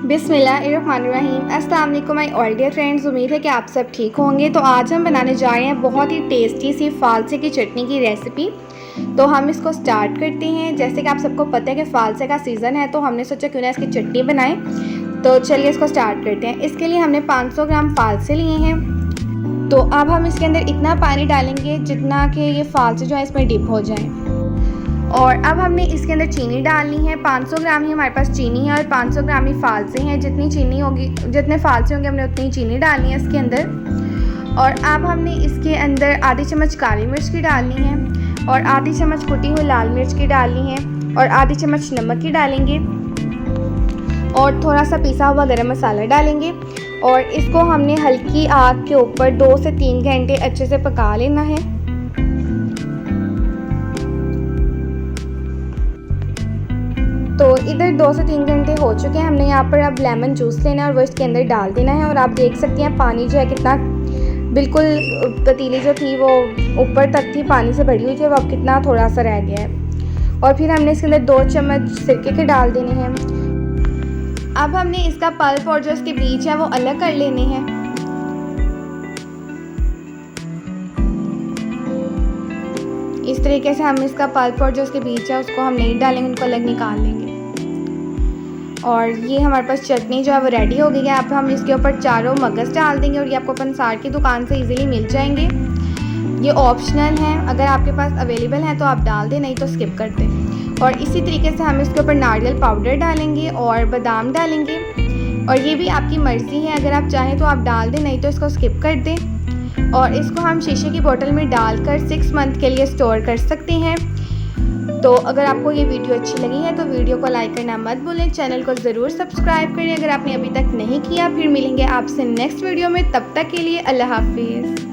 बिस्मिल्लाहिर्रहमानिर्रहीम। अस्सलाम वालेकुम माय ऑल डियर फ्रेंड्स, उम्मीद है कि आप सब ठीक होंगे। तो आज हम बनाने जा रहे हैं बहुत ही टेस्टी सी फालसे की चटनी की रेसिपी। तो हम इसको स्टार्ट करते हैं। जैसे कि आप सबको पता है कि फालसे का सीज़न है, तो हमने सोचा क्यों ना इसकी चटनी बनाएं। तो चलिए इसको स्टार्ट करते हैं। इसके लिए हमने 500 ग्राम फालसे लिए हैं। तो अब हम इसके अंदर इतना पानी डालेंगे जितना कि ये फालसे जो है इसमें डिप हो जाए। और अब हमने इसके अंदर चीनी डालनी है। 500 ग्राम ही हमारे पास चीनी है और 500 ग्राम ही फालसे हैं। जितनी चीनी होगी, जितने फालसे होंगे, हमने उतनी चीनी डालनी है इसके अंदर। और अब हमने इसके अंदर आधी चम्मच काली मिर्च की डालनी है और आधी चम्मच कुटी हुई लाल मिर्च की डालनी है और आधी चम्मच नमक की डालेंगे और थोड़ा सा पिसा हुआ गरम मसाला डालेंगे। और इसको हमने हल्की आग के ऊपर 2 से 3 घंटे अच्छे से पका लेना है। तो इधर 2 से 3 घंटे हो चुके हैं। हमने यहाँ पर अब लेमन जूस लेना है और वो इसके अंदर डाल देना है। और आप देख सकते हैं पानी जो है कितना, बिल्कुल पतीली जो थी वो ऊपर तक थी, पानी से भरी हुई थी, और अब कितना थोड़ा सा रह गया है। और फिर हमने इसके अंदर 2 चम्मच सिरके के डाल देने हैं। अब हमने इसका पल्प और जो इसके बीज है वो अलग कर लेने हैं। इस तरीके से हम इसका पल्प और जो उसके बीज है उसको हम नहीं डालेंगे, उनको अलग निकाल लेंगे। और ये हमारे पास चटनी जो है वो रेडी हो गई है। अब हम इसके ऊपर चारों मगज़ डाल देंगे और ये आपको पंसार की दुकान से इजीली मिल जाएंगे। ये ऑप्शनल हैं, अगर आपके पास अवेलेबल है तो आप डाल दें, नहीं तो स्किप कर दें। और इसी तरीके से हम इसके ऊपर नारियल पाउडर डालेंगे और बादाम डालेंगे। और ये भी आपकी मर्ज़ी है, अगर आप चाहें तो आप डाल दें, नहीं तो इसको स्किप कर दें। और इसको हम शीशे की बोतल में डालकर 6 मंथ के लिए स्टोर कर सकते हैं। तो अगर आपको ये वीडियो अच्छी लगी है तो वीडियो को लाइक करना मत भूलें। चैनल को ज़रूर सब्सक्राइब करें अगर आपने अभी तक नहीं किया। फिर मिलेंगे आपसे नेक्स्ट वीडियो में, तब तक के लिए अल्लाह हाफिज़।